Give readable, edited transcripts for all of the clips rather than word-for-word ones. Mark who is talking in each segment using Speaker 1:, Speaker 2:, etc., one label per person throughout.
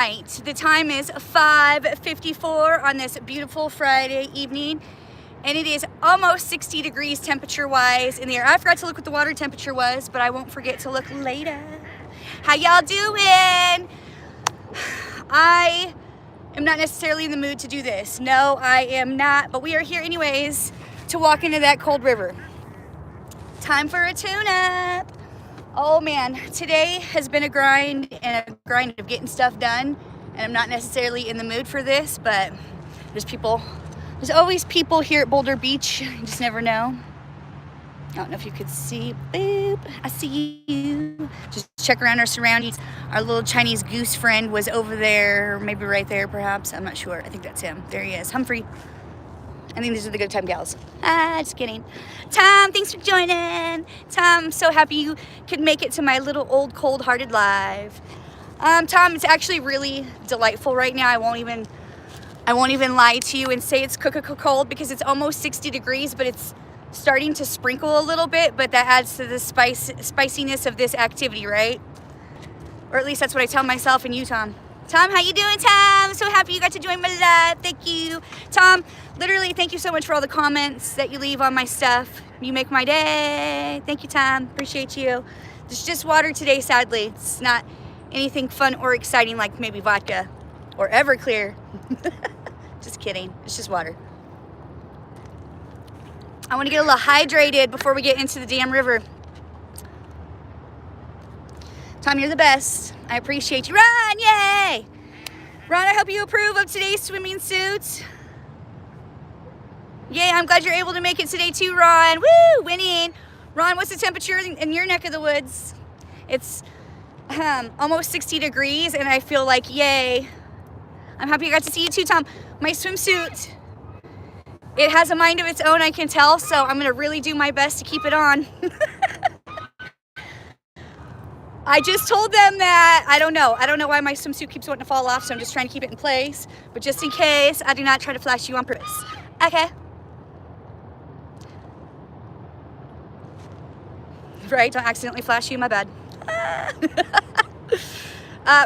Speaker 1: The time is 5:54 on this beautiful Friday evening, and it is almost 60 degrees temperature-wise in the air. I forgot to look what the water temperature was, but I won't forget to look later. How y'all doing? I am not necessarily in the mood to do this. No, I am not, but we are here anyways to walk into that cold river. Time for a tune-up. Oh man, today has been a grind of getting stuff done, and I'm not necessarily in the mood for this, but there's always people here at Boulder Beach. You just never know. I don't know if you could see. Boop, I see you. Just check around our surroundings. Our little Chinese goose friend was over there, maybe right there perhaps. I'm not sure. I think that's him. There he is. Humphrey. I think these are the good time gals. Just kidding. Tom, thanks for joining. Tom, I'm so happy you could make it to my little old cold-hearted live. Tom, it's actually really delightful right now. I won't even lie to you and say it's cold because it's almost 60 degrees, but it's starting to sprinkle a little bit, but that adds to the spiciness of this activity, right? Or at least that's what I tell myself and you, Tom. Tom, how you doing, Tom? So happy you got to join my live. Thank you. Tom, literally, thank you so much for all the comments that you leave on my stuff. You make my day. Thank you, Tom. Appreciate you. It's just water today, sadly. It's not anything fun or exciting like maybe vodka or Everclear. Just kidding. It's just water. I want to get a little hydrated before we get into the damn river. Tom, you're the best. I appreciate you. Ron, yay! Ron, I hope you approve of today's swimming suit. Yay, I'm glad you're able to make it today too, Ron. Woo, winning. Ron, what's the temperature in your neck of the woods? It's almost 60 degrees, and I feel like, yay. I'm happy I got to see you too, Tom. My swimsuit, it has a mind of its own, I can tell, so I'm gonna really do my best to keep it on. I just told them that, I don't know why my swimsuit keeps wanting to fall off, so I'm just trying to keep it in place. But just in case, I do not try to flash you on purpose. Okay. Right, don't accidentally flash you, my bad.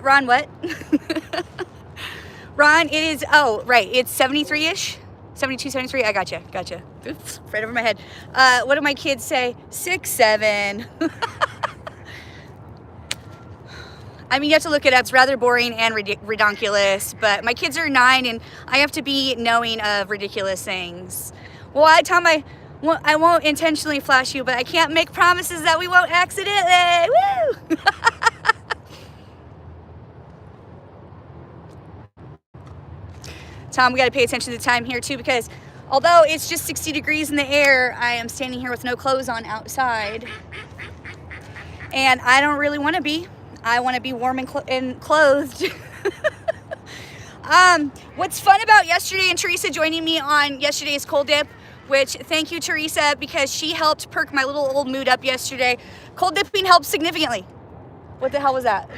Speaker 1: Ron, what? Ron, it is, oh, right, it's 73-ish? 72, 73, I gotcha. Oops, right over my head. What do my kids say? 6, 7. I mean, you have to look it up. It's rather boring and ridiculous, but my kids are 9 and I have to be knowing of ridiculous things. Well, Tom, I won't intentionally flash you, but I can't make promises that we won't accidentally. Woo! Tom, we got to pay attention to the time here too, because although it's just 60 degrees in the air, I am standing here with no clothes on outside, and I don't really want to be. I want to be warm and clothed. What's fun about yesterday and Teresa joining me on yesterday's cold dip, which thank you, Teresa, because she helped perk my little old mood up yesterday. Cold dipping helps significantly. What the hell was that?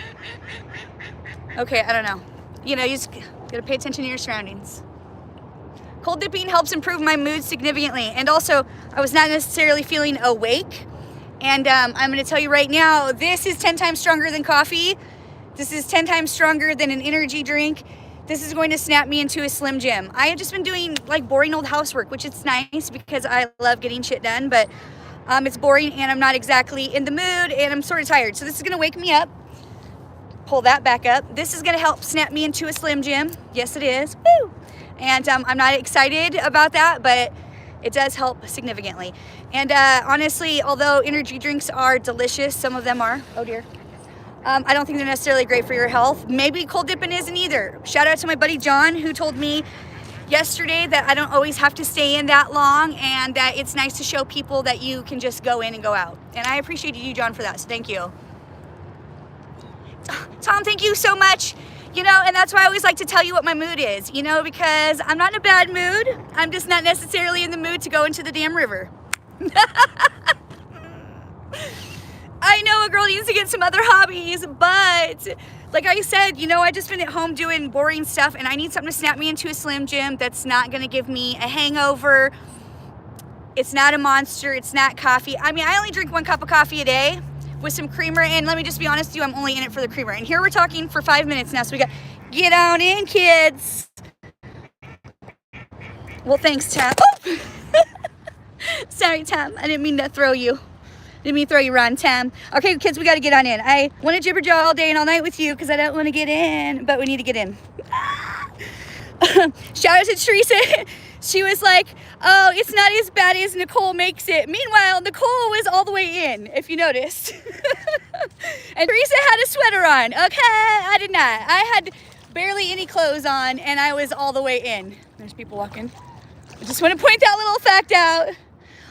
Speaker 1: Okay, I don't know. You know, you just gotta pay attention to your surroundings. Cold dipping helps improve my mood significantly, and also I was not necessarily feeling awake. And I'm going to tell you right now, this is 10 times stronger than coffee. This is 10 times stronger than an energy drink. This is going to snap me into a Slim Jim. I have just been doing like boring old housework, which is nice because I love getting shit done, but it's boring and I'm not exactly in the mood and I'm sort of tired. So this is going to wake me up. Pull that back up. This is going to help snap me into a Slim Jim. Yes, it is. Woo! And I'm not excited about that, but it does help significantly. And honestly, although energy drinks are delicious, some of them are, oh dear, I don't think they're necessarily great for your health. Maybe cold dipping isn't either. Shout out to my buddy John, who told me yesterday that I don't always have to stay in that long and that it's nice to show people that you can just go in and go out. And I appreciated you, John, for that, so thank you. Tom, thank you so much. You know, and that's why I always like to tell you what my mood is, you know, because I'm not in a bad mood. I'm just not necessarily in the mood to go into the damn river. I know a girl needs to get some other hobbies, but like I said, you know, I just been at home doing boring stuff and I need something to snap me into a Slim Jim that's not going to give me a hangover. It's not a Monster. It's not coffee. I mean, I only drink 1 cup of coffee a day with some creamer, and let me just be honest with you, I'm only in it for the creamer. And here we're talking for 5 minutes now, so we got Get on in, kids. Well, thanks, Tam. Oh! Sorry, Tam. I didn't mean to throw you. Didn't mean to throw you, Ron. Tam. Okay, kids, we got to get on in. I want to jibber jaw all day and all night with you because I don't want to get in, but we need to get in. Shout out to Teresa. She was like, oh, it's not as bad as Nicole makes it. Meanwhile, Nicole was all the way in, if you noticed. And Teresa had a sweater on. Okay, I did not. I had barely any clothes on, and I was all the way in. There's people walking. I just want to point that little fact out.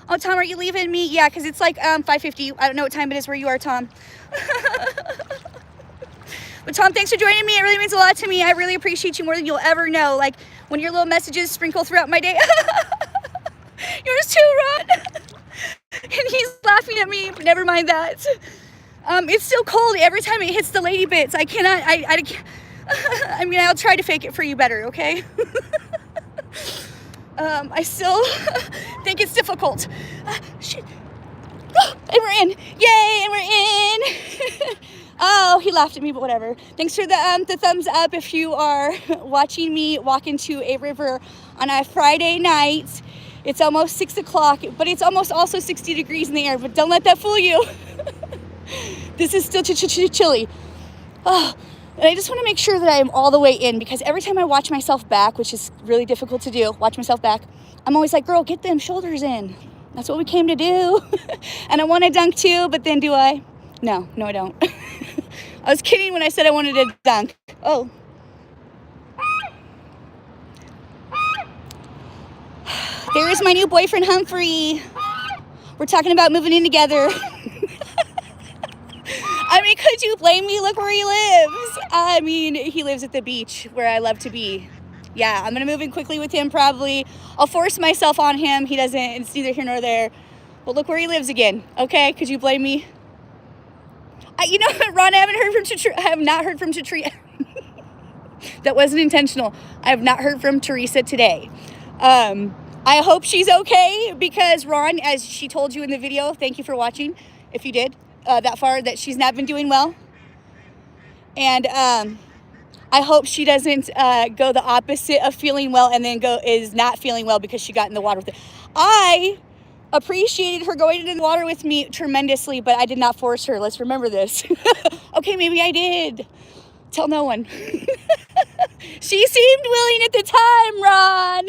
Speaker 1: Oh, Tom, are you leaving me? Yeah, because it's like 5:50. I don't know what time it is where you are, Tom. But Tom, thanks for joining me. It really means a lot to me. I really appreciate you more than you'll ever know. Like when your little messages sprinkle throughout my day. Yours too, Ron. And he's laughing at me, but never mind that. It's still cold every time it hits the lady bits. I cannot, I mean, I'll try to fake it for you better, okay? I still think it's difficult. Shit. Oh, and we're in. Yay, and we're in. Oh, he laughed at me, but whatever. Thanks for the thumbs up if you are watching me walk into a river on a Friday night. It's almost 6 o'clock, but it's almost also 60 degrees in the air, but don't let that fool you. This is still chilly. Oh, and I just want to make sure that I am all the way in because every time I watch myself back, which is really difficult to do, watch myself back, I'm always like, girl, get them shoulders in. That's what we came to do. And I want to dunk too, but then do I? No, I don't. I was kidding when I said I wanted to dunk. Oh. There is my new boyfriend, Humphrey. We're talking about moving in together. I mean, could you blame me? Look where he lives. I mean, he lives at the beach where I love to be. Yeah, I'm going to move in quickly with him probably. I'll force myself on him. He doesn't. It's neither here nor there. But look where he lives again. Okay, could you blame me? You know what, Ron, I have not heard from Teresa. That wasn't intentional. I have not heard from Teresa today. I hope she's okay because Ron, as she told you in the video, thank you for watching, if you did, that far, that she's not been doing well. And I hope she doesn't go the opposite of feeling well and then is not feeling well because she got in the water with it. I appreciated her going into the water with me tremendously, but I did not force her. Let's remember this. Okay, maybe I did. Tell no one. She seemed willing at the time, Ron.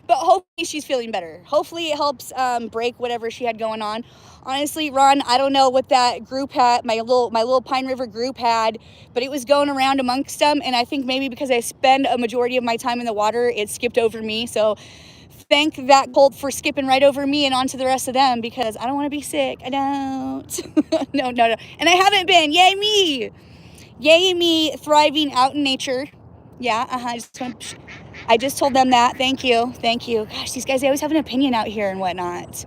Speaker 1: But hopefully she's feeling better. Hopefully it helps break whatever she had going on. Honestly, Ron, I don't know what that group had, my little Pine River group had, but it was going around amongst them, and I think maybe because I spend a majority of my time in the water, it skipped over me. So thank that cold for skipping right over me and onto the rest of them because I don't want to be sick. I don't. No. And I haven't been. Yay me. Yay me thriving out in nature. Yeah, I just told them that. Thank you. Gosh, these guys, they always have an opinion out here and whatnot.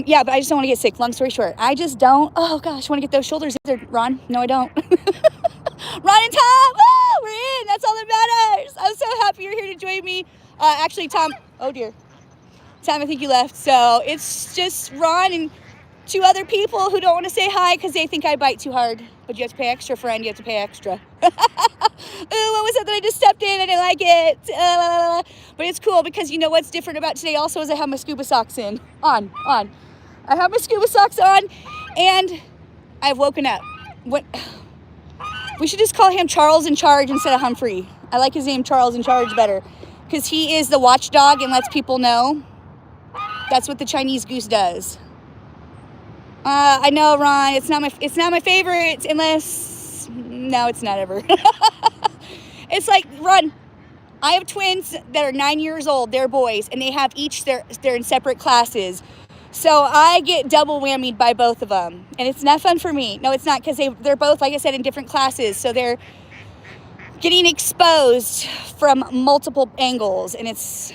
Speaker 1: Yeah, but I just don't want to get sick. Long story short, I just don't. Oh gosh, I want to get those shoulders in there, Ron. No, I don't. Ron and Tom, oh, we're in. That's all that matters. I'm so happy you're here to join me. Actually, Tom, oh dear. Tom, I think you left. So it's just Ron and 2 other people who don't want to say hi because they think I bite too hard. But you have to pay extra, friend. You have to pay extra. Ooh, what was that I just stepped in? I didn't like it. But it's cool because you know what's different about today also is I have my scuba socks on. I have my scuba socks on and I've woken up. What? We should just call him Charles in Charge instead of Humphrey. I like his name Charles in Charge better because he is the watchdog and lets people know. That's what the Chinese goose does. I know, Ron, it's not my favorite unless, no, it's not ever. It's like, Ron, I have twins that are 9 years old, they're boys, and they have each, they're in separate classes. So I get double whammied by both of them, and it's not fun for me. No, it's not, because they're both, like I said, in different classes, so they're getting exposed from multiple angles, and it's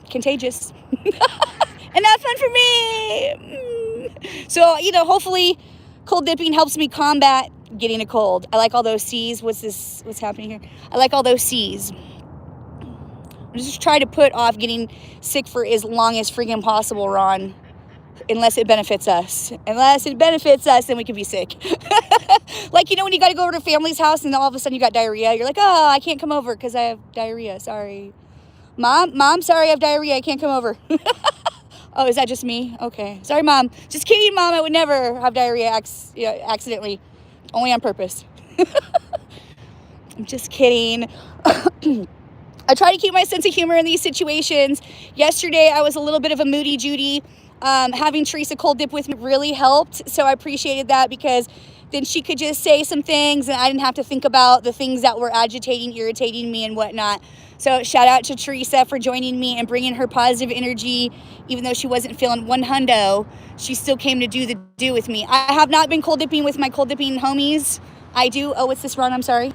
Speaker 1: contagious. And not fun for me. So, you know, hopefully cold dipping helps me combat getting a cold. I like all those C's. What's happening here? I like all those C's. I'm just trying to put off getting sick for as long as freaking possible, Ron. unless it benefits us. Unless it benefits us, then we can be sick. Like, you know, when you got to go over to family's house and all of a sudden you got diarrhea, you're like, oh, I can't come over because I have diarrhea. Sorry. Mom, sorry, I have diarrhea. I can't come over. Oh, is that just me? Okay. Sorry, Mom. Just kidding, Mom. I would never have diarrhea accidentally. Only on purpose. I'm just kidding. I try to keep my sense of humor in these situations. Yesterday, I was a little bit of a moody Judy. Having Teresa cold dip with me really helped. So I appreciated that because then she could just say some things and I didn't have to think about the things that were agitating, irritating me and whatnot. So shout out to Teresa for joining me and bringing her positive energy. Even though she wasn't feeling one hundo, she still came to do with me. I have not been cold dipping with my cold dipping homies. I do. Oh, what's this, Ron? I'm sorry.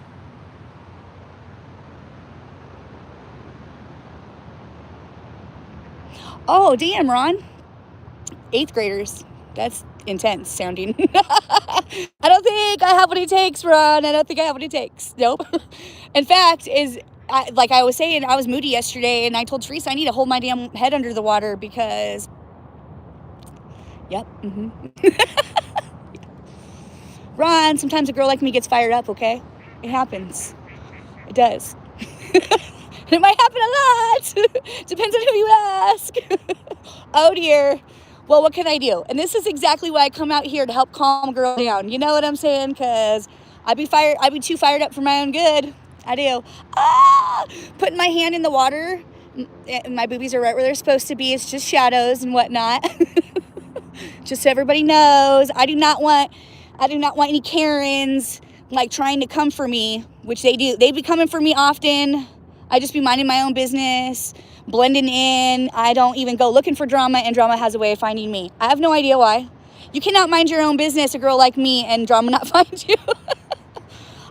Speaker 1: Oh, damn, Ron. 8th graders. That's intense sounding. I don't think I have what it takes, Ron. I don't think I have what it takes. Nope. In fact, like I was saying, I was moody yesterday, and I told Teresa I need to hold my damn head under the water because, yep. Ron, sometimes a girl like me gets fired up, okay? It happens. It does. It might happen a lot. Depends on who you ask. Oh, dear. Well, what can I do? And this is exactly why I come out here to help calm a girl down. You know what I'm saying? Because I'd be too fired up for my own good. I do. Putting my hand in the water. My boobies are right where they're supposed to be. It's just shadows and whatnot. Just so everybody knows, I do not want any Karens like trying to come for me, which they do. They be coming for me often. I just be minding my own business, blending in. I don't even go looking for drama, and drama has a way of finding me. I have no idea why. You cannot mind your own business, a girl like me, and drama not find you.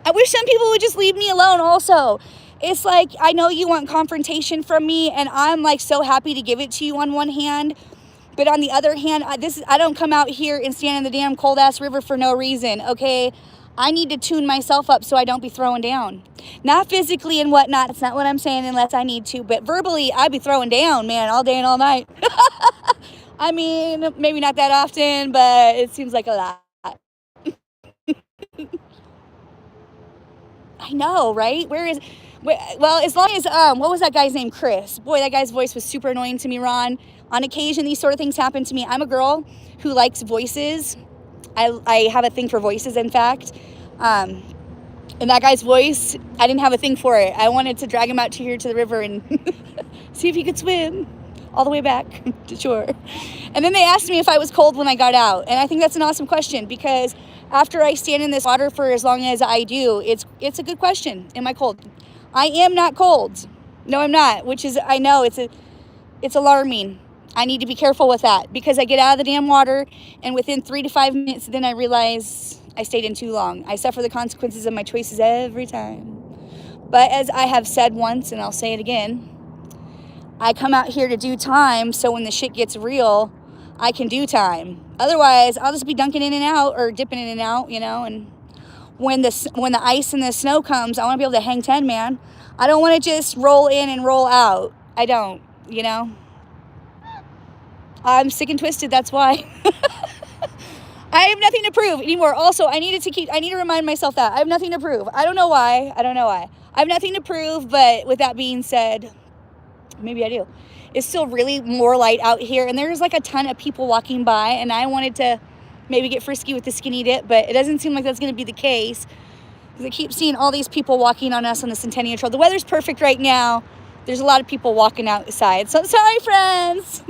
Speaker 1: I wish some people would just leave me alone also. It's like, I know you want confrontation from me, and I'm like so happy to give it to you on one hand. But on the other hand, I don't come out here and stand in the damn cold-ass river for no reason, okay? I need to tune myself up so I don't be throwing down. Not physically and whatnot. That's not what I'm saying unless I need to. But verbally, I'd be throwing down, man, all day and all night. I mean, maybe not that often, but it seems like a lot. I know, right? Well, as long as, what was that guy's name? Chris. Boy, that guy's voice was super annoying to me, Ron. On occasion, these sort of things happen to me. I'm a girl who likes voices. I have a thing for voices, in fact. And that guy's voice, I didn't have a thing for it. I wanted to drag him out to the river and see if he could swim all the way back to shore. And then they asked me if I was cold when I got out. And I think that's an awesome question because after I stand in this water for as long as I do, it's a good question. Am I cold? I am not cold. No, I'm not, which is, I know it's alarming. I need to be careful with that because I get out of the damn water and within 3 to 5 minutes, then I realize I stayed in too long. I suffer the consequences of my choices every time. But as I have said once, and I'll say it again, I come out here to do time so when the shit gets real, I can do time. Otherwise, I'll just be dunking in and out or dipping in and out, you know, and when the ice and the snow comes, I want to be able to hang 10, man. I don't want to just roll in and roll out. I don't, you know. I'm sick and twisted, that's why. I have nothing to prove anymore. Also, I need to remind myself that. I have nothing to prove. I don't know why. I have nothing to prove, but with that being said, maybe I do. It's still really more light out here, and there's like a ton of people walking by, and I wanted to maybe get frisky with the skinny dip, but it doesn't seem like that's going to be the case because I keep seeing all these people walking on us on the Centennial Trail. The weather's perfect right now. There's a lot of people walking outside, so sorry, friends.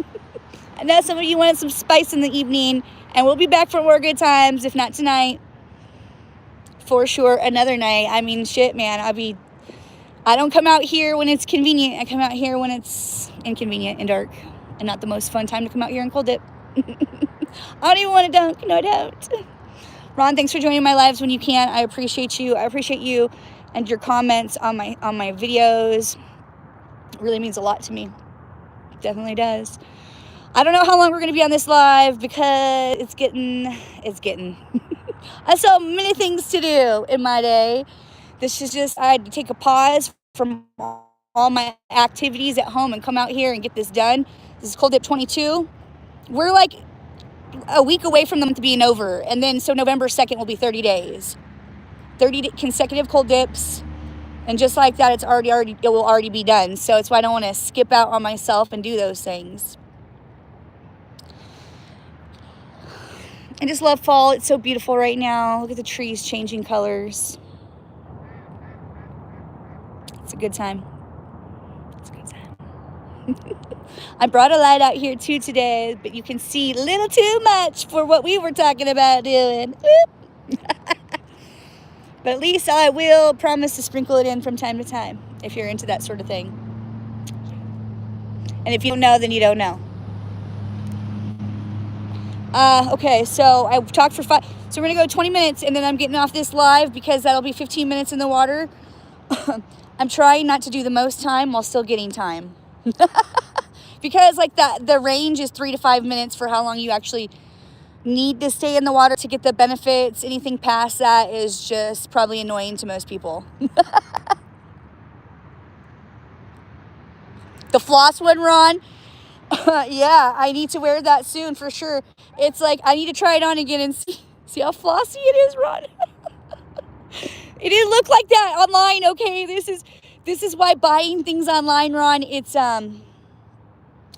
Speaker 1: I know some of you wanted some spice in the evening, and we'll be back for more good times, if not tonight. For sure, another night. I mean, shit, man. I don't come out here when it's convenient. I come out here when it's inconvenient and dark, and not the most fun time to come out here and cold dip. I don't even want to dunk. No, I don't. Ron, thanks for joining my lives when you can. I appreciate you. I appreciate you and your comments on my videos. It really means a lot to me. It definitely does. I don't know how long we're going to be on this live because it's getting. I have so many things to do in my day. This is just, I had to take a pause from all my activities at home and come out here and get this done. This is Cold Dip 22. We're like a week away from them to being over. And then, so November 2nd will be 30 days. 30 consecutive cold dips. And just like that, it will already be done. So it's why I don't want to skip out on myself and do those things. I just love fall. It's so beautiful right now. Look at the trees changing colors. It's a good time. It's a good time. I brought a light out here too today, but you can see a little too much for what we were talking about doing. But at least I will promise to sprinkle it in from time to time if you're into that sort of thing. And if you don't know, then you don't know. Okay, so I talked for 5. So we're going to go 20 minutes, and then I'm getting off this live because that'll be 15 minutes in the water. I'm trying not to do the most time while still getting time. Because like the range is 3 to 5 minutes for how long you actually need to stay in the water to get the benefits. Anything past that is just probably annoying to most people. The floss one, Ron. Yeah, I need to wear that soon for sure. It's like I need to try it on again and see how flossy it is, Ron. It didn't look like that online. Okay, this is why buying things online, Ron, it's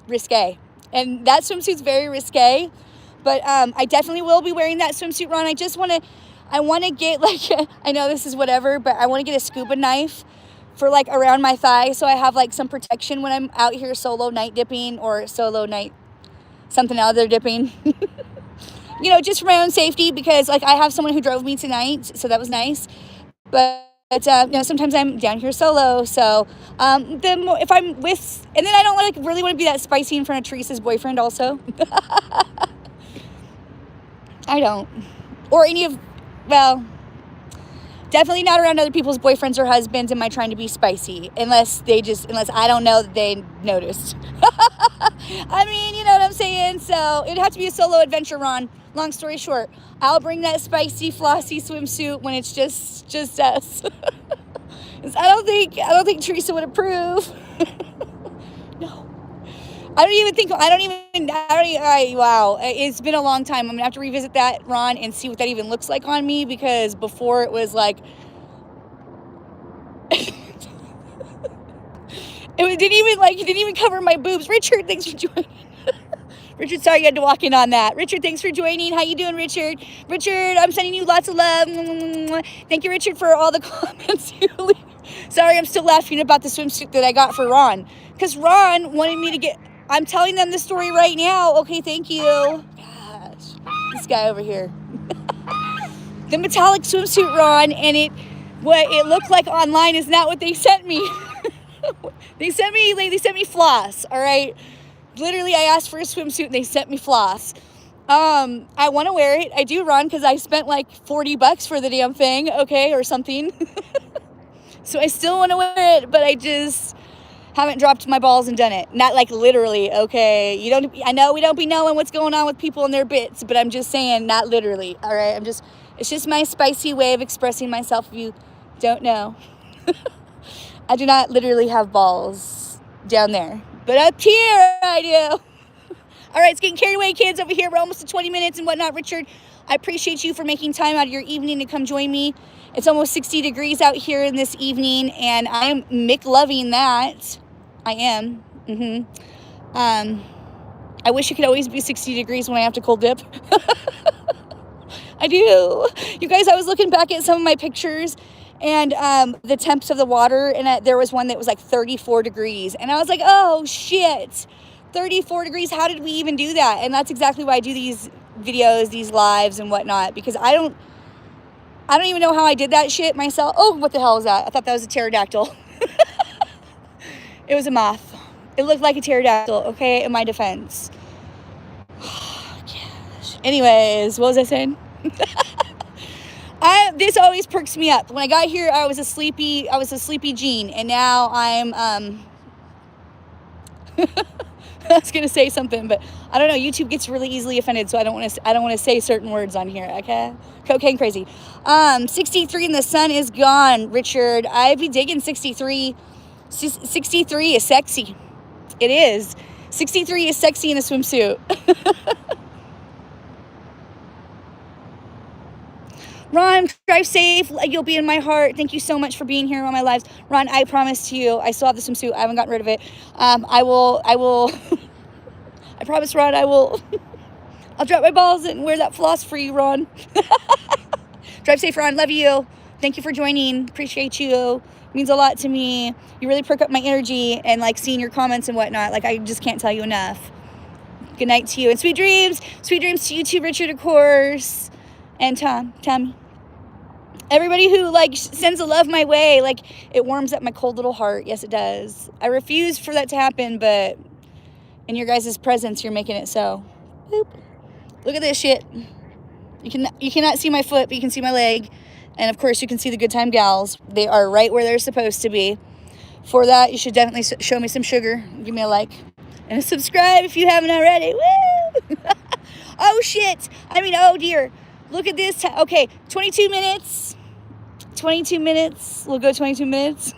Speaker 1: risque. And that swimsuit's very risque. But I definitely will be wearing that swimsuit, Ron. I want to get like, I know this is whatever, but I want to get a scuba knife for like around my thigh so I have like some protection when I'm out here solo night dipping or solo night something other dipping. You know, just for my own safety, because like I have someone who drove me tonight, so that was nice. But you know, sometimes I'm down here solo, so if I'm with, and then I don't like really want to be that spicy in front of Teresa's boyfriend also. I don't. Or any of, well, definitely not around other people's boyfriends or husbands am I trying to be spicy. Unless I don't know that they noticed. I mean, you know what I'm saying? So it'd have to be a solo adventure, Ron. Long story short, I'll bring that spicy, flossy swimsuit when it's just us. I don't think Teresa would approve. No. Wow. It's been a long time. I'm gonna have to revisit that, Ron, and see what that even looks like on me, because before it was like, it didn't even cover my boobs. Richard, thanks for joining. Richard, sorry you had to walk in on that. Richard, thanks for joining. How you doing, Richard? Richard, I'm sending you lots of love. Thank you, Richard, for all the comments you leave. Sorry, I'm still laughing about the swimsuit that I got for Ron, because Ron wanted me to get. I'm telling them the story right now. Okay, thank you. Gosh, this guy over here. The metallic swimsuit, Ron, and what it looked like online is not what they sent me. They sent me floss, all right? Literally, I asked for a swimsuit and they sent me floss. I want to wear it. I do, Ron, because I spent like $40 for the damn thing, okay, or something. So I still want to wear it, but I just haven't dropped my balls and done it. Not like literally, okay? I know we don't be knowing what's going on with people and their bits, but I'm just saying, not literally, all right? It's just my spicy way of expressing myself if you don't know. I do not literally have balls down there, but up here I do. All right, it's getting carried away, kids, over here. We're almost to 20 minutes and whatnot. Richard, I appreciate you for making time out of your evening to come join me. It's almost 60 degrees out here in this evening, and I am loving that. I am. I wish it could always be 60 degrees when I have to cold dip. I do. You guys, I was looking back at some of my pictures and the temps of the water, and there was one that was like 34 degrees. And I was like, oh, shit. 34 degrees. How did we even do that? And that's exactly why I do these videos, these lives and whatnot, because I don't even know how I did that shit myself. Oh, what the hell is that? I thought that was a pterodactyl. It was a moth. It looked like a pterodactyl, okay, in my defense. Oh, gosh. Anyways, what was I saying? This always perks me up. When I got here, I was a sleepy Jean, and now I'm I was gonna say something, but I don't know. YouTube gets really easily offended, so I don't want to say certain words on here. Okay, cocaine crazy. 63 and the sun is gone. Richard, I'd be digging 63. 63 is sexy. It is. 63 is sexy in a swimsuit. Ron, drive safe. You'll be in my heart. Thank you so much for being here on my lives. Ron, I promise to you, I still have the swimsuit. I haven't gotten rid of it. I will, I promise, Ron, I'll drop my balls and wear that floss for you, Ron. Drive safe, Ron. Love you. Thank you for joining. Appreciate you. Means a lot to me. You really perk up my energy, and like seeing your comments and whatnot. Like, I just can't tell you enough. Good night to you, and sweet dreams. Sweet dreams to you too, Richard, of course, and Tommy. Everybody who like sends a love my way, like, it warms up my cold little heart. Yes, it does. I refuse for that to happen, but in your guys' presence, you're making it so. Boop. Look at this shit. You cannot see my foot, but you can see my leg. And of course, you can see the Good Time Gals. They are right where they're supposed to be. For that, you should definitely show me some sugar. Give me a like and a subscribe if you haven't already. Woo! Oh shit! Oh dear. Look at this time. Okay, 22 minutes. 22 minutes. We'll go 22 minutes.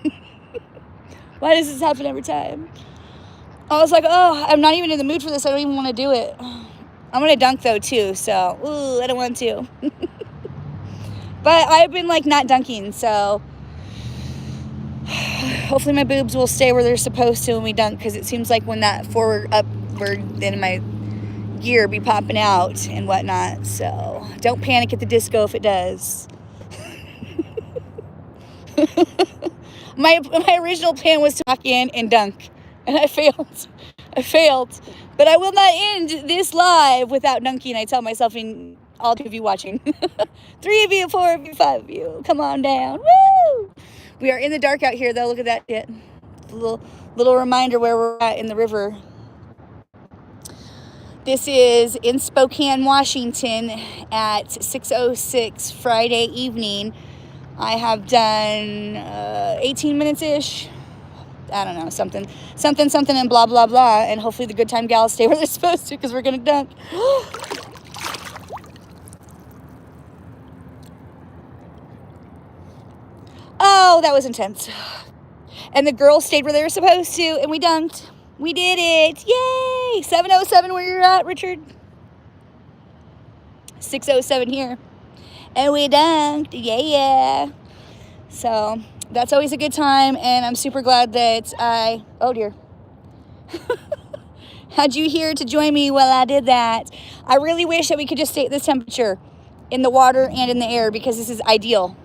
Speaker 1: Why does this happen every time? I was like, oh, I'm not even in the mood for this. I don't even want to do it. I'm going to dunk, though, too. So, ooh, I don't want to. But I've been, like, not dunking. So, hopefully my boobs will stay where they're supposed to when we dunk. Because it seems like when that upward, then my gear be popping out and whatnot. So, don't panic at the disco if it does. My original plan was to walk in and dunk, and I failed. But I will not end this live without dunking. I tell myself, in all of you watching. 3 of you, 4 of you, 5 of you. Come on down. Woo! We are in the dark out here, though. Look at that shit. Little reminder where we're at in the river. This is in Spokane, Washington at 6:06 Friday evening. I have done 18 minutes-ish. I don't know, something, and blah, blah, blah. And hopefully the Good Time Gals stay where they're supposed to, because we're going to dunk. Oh, that was intense. And the girls stayed where they were supposed to, and we dunked. We did it. Yay! 7:07 where you're at, Richard. 6:07 here. And we dunked. Yeah. So that's always a good time. And I'm super glad that oh dear. Had you here to join me while I did that. I really wish that we could just stay at this temperature in the water and in the air, because this is ideal.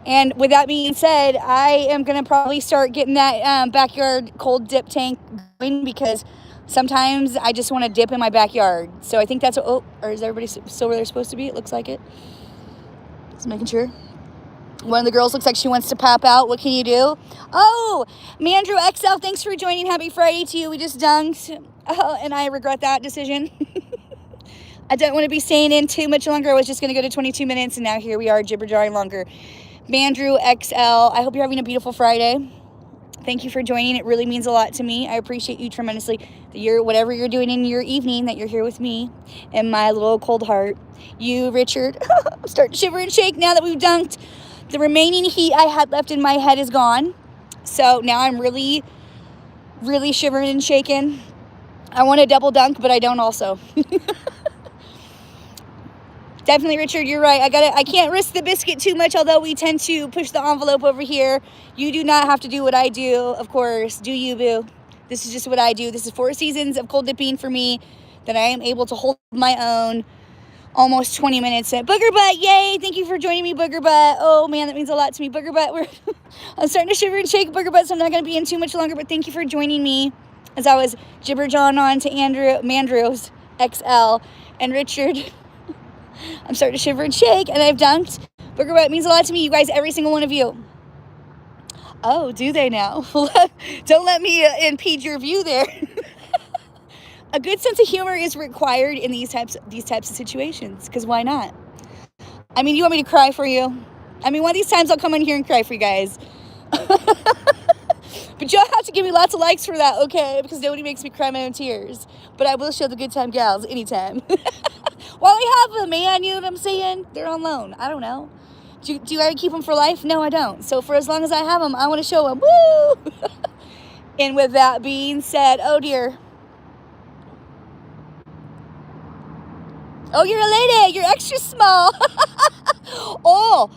Speaker 1: And with that being said, I am going to probably start getting that backyard cold dip tank going, because sometimes I just want to dip in my backyard. So I think that's or is everybody still where they're supposed to be? It looks like it. Just making sure. One of the girls looks like she wants to pop out. What can you do? Oh, Mandrew XL, thanks for joining. Happy Friday to you. We just dunked. Oh, and I regret that decision. I don't want to be staying in too much longer. I was just going to go to 22 minutes, and now here we are, jibber-jawing longer. Mandrew XL, I hope you're having a beautiful Friday. Thank you for joining. It really means a lot to me. I appreciate you tremendously. Whatever you're doing in your evening, that you're here with me and my little cold heart. You, Richard, I'm starting to shiver and shake now that we've dunked. The remaining heat I had left in my head is gone. So now I'm really, really shivering and shaking. I want to double dunk, but I don't also. Definitely, Richard, you're right. I can't risk the biscuit too much, although we tend to push the envelope over here. You do not have to do what I do, of course. Do you, boo? This is just what I do. This is 4 seasons of cold dipping for me, that I am able to hold my own. Almost 20 minutes at Booger Butt. Yay! Thank you for joining me, Booger Butt. Oh, man, that means a lot to me. Booger Butt, I'm starting to shiver and shake, Booger Butt, so I'm not going to be in too much longer, but thank you for joining me as I was jibber-jawing on to Mandrew's XL and Richard. I'm starting to shiver and shake, and I've dunked. Booger Butt means a lot to me, you guys, every single one of you. Oh, do they now? Don't let me impede your view there. A good sense of humor is required in these types of situations, because why not? I mean, you want me to cry for you? I mean, one of these times I'll come in here and cry for you guys. But you'll have to give me lots of likes for that, okay? Because nobody makes me cry my own tears. But I will show the Good Time Gals anytime. While I have them, man, you know what I'm saying? They're on loan. I don't know. Do I keep them for life? No, I don't. So for as long as I have them, I want to show them. Woo! And with that being said, oh dear. Oh, you're a lady. You're extra small. Oh,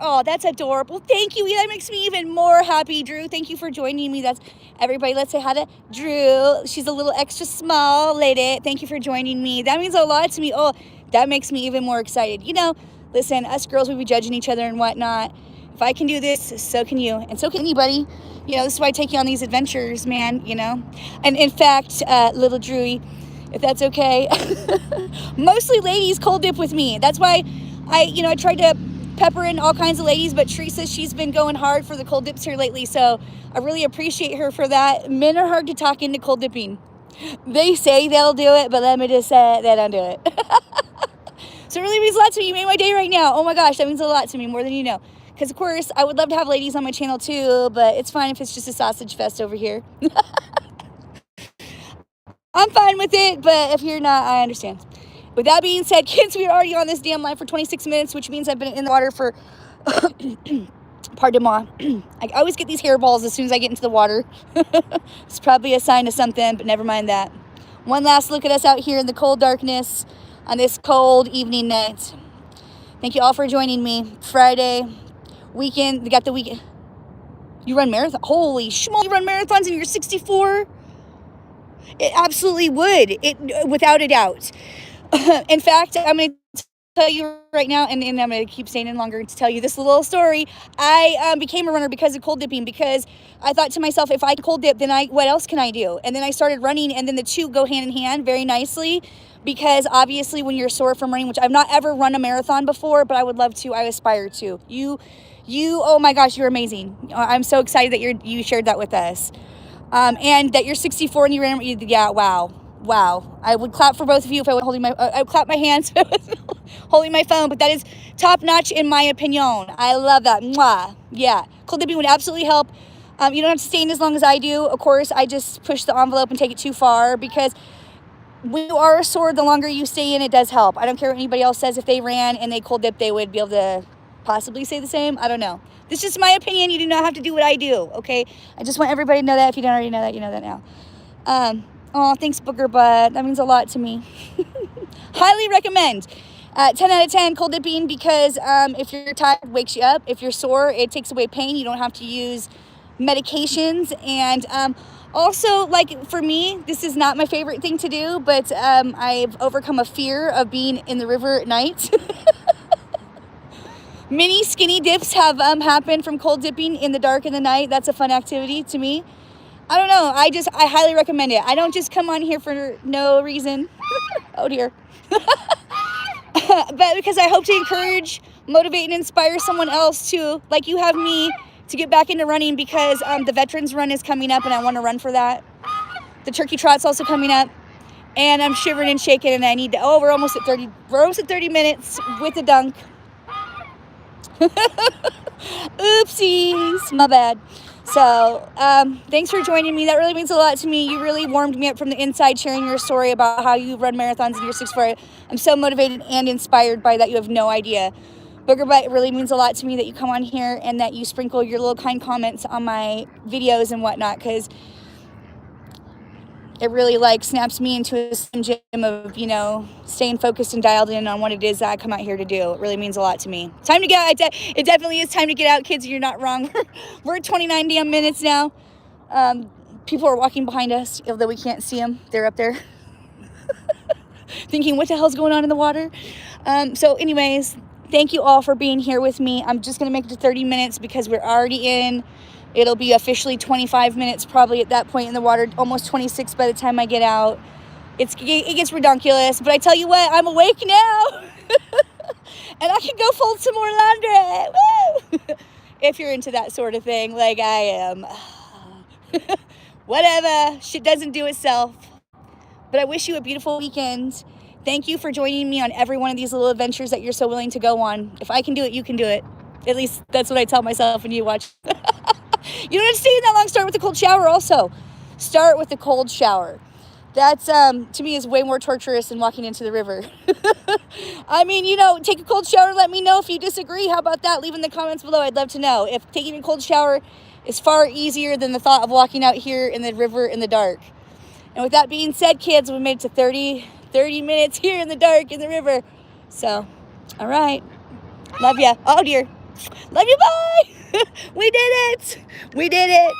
Speaker 1: oh, that's adorable. Thank you. That makes me even more happy, Drew. Thank you for joining me. That's everybody. Let's say hi to Drew. She's a little extra small lady. Thank you for joining me. That means a lot to me. Oh, that makes me even more excited. You know, listen, us girls, we be judging each other and whatnot. If I can do this, so can you. And so can anybody. You know, this is why I take you on these adventures, man, you know. And in fact, little Drewy, if that's okay, mostly ladies cold dip with me. That's why I tried to pepper in all kinds of ladies, but Teresa, she's been going hard for the cold dips here lately, so I really appreciate her for that. Men are hard to talk into cold dipping. They say they'll do it, but let me just say they don't do it. So it really means a lot to me. You made my day right now. Oh my gosh, that means a lot to me, more than you know. Because, of course, I would love to have ladies on my channel too, but it's fine if it's just a sausage fest over here. I'm fine with it, but if you're not, I understand. With that being said, kids, we're already on this damn line for 26 minutes, which means I've been in the water for, pardon moi. I always get these hairballs as soon as I get into the water. It's probably a sign of something, but never mind that. One last look at us out here in the cold darkness on this cold evening night. Thank you all for joining me. Friday, weekend, we got the weekend. You run marathon? Holy schmoll, you run marathons and you're 64? It absolutely would, without a doubt. In fact, I'm going to tell you right now, and I'm going to keep staying in longer to tell you this little story. I became a runner because of cold dipping, because I thought to myself, if I cold dip, then what else can I do? And then I started running, and then the two go hand in hand very nicely, because obviously when you're sore from running, which I've not ever run a marathon before, but I would love to, I aspire to. You, oh my gosh, you're amazing. I'm so excited that you shared that with us. And that you're 64 and you ran, yeah, wow. I would clap for both of you if I was I would clap my hands if I was holding my phone, but that is top notch in my opinion. I love that. Mwah. Yeah. Cold dipping would absolutely help. You don't have to stay in as long as I do. Of course, I just push the envelope and take it too far, because when you are sore, the longer you stay in, it does help. I don't care what anybody else says. If they ran and they cold dip, they would be able to possibly say the same. I don't know. This is just my opinion. You do not have to do what I do, okay? I just want everybody to know that. If you don't already know that, you know that now. Oh, thanks, Booger Butt. That means a lot to me. Highly recommend. 10 out of 10 cold dipping, because if you're tired, it wakes you up. If you're sore, it takes away pain. You don't have to use medications. And also, like, for me, this is not my favorite thing to do, but I've overcome a fear of being in the river at night. Many skinny dips have happened from cold dipping in the dark in the night. That's a fun activity to me. I don't know. I highly recommend it. I don't just come on here for no reason. Oh dear. But because I hope to encourage, motivate, and inspire someone else to, like you have me, to get back into running, because the Veterans Run is coming up and I want to run for that. The Turkey Trot's also coming up, and I'm shivering and shaking, and I need to, we're almost at 30 minutes with the dunk. Oopsies, my bad. So thanks for joining me. That really means a lot to me. You really warmed me up from the inside, sharing your story about how you run marathons in your 6'4". I'm so motivated and inspired by that. You have no idea. Booger Butt, it really means a lot to me that you come on here and that you sprinkle your little kind comments on my videos and whatnot, because it really snaps me into a slim gym of, staying focused and dialed in on what it is that I come out here to do. It really means a lot to me. Time to get out. It definitely is time to get out, kids. You're not wrong. We're at 29 damn minutes now. People are walking behind us, although we can't see them. They're up there thinking, what the hell's going on in the water? So anyways, thank you all for being here with me. I'm just going to make it to 30 minutes because we're already in. It'll be officially 25 minutes probably at that point in the water, almost 26 by the time I get out. It gets ridiculous, but I tell you what, I'm awake now. And I can go fold some more laundry. Woo! If you're into that sort of thing, like I am. Whatever, shit doesn't do itself. But I wish you a beautiful weekend. Thank you for joining me on every one of these little adventures that you're so willing to go on. If I can do it, you can do it. At least that's what I tell myself when you watch. You don't have to stay in that long. Start with a cold shower also. Start with a cold shower. That's, to me, is way more torturous than walking into the river. I mean, take a cold shower. Let me know if you disagree. How about that? Leave in the comments below. I'd love to know if taking a cold shower is far easier than the thought of walking out here in the river in the dark. And with that being said, kids, we made it to 30 minutes here in the dark in the river. So, all right. Love ya. Oh dear. Love you, bye. We did it. We did it.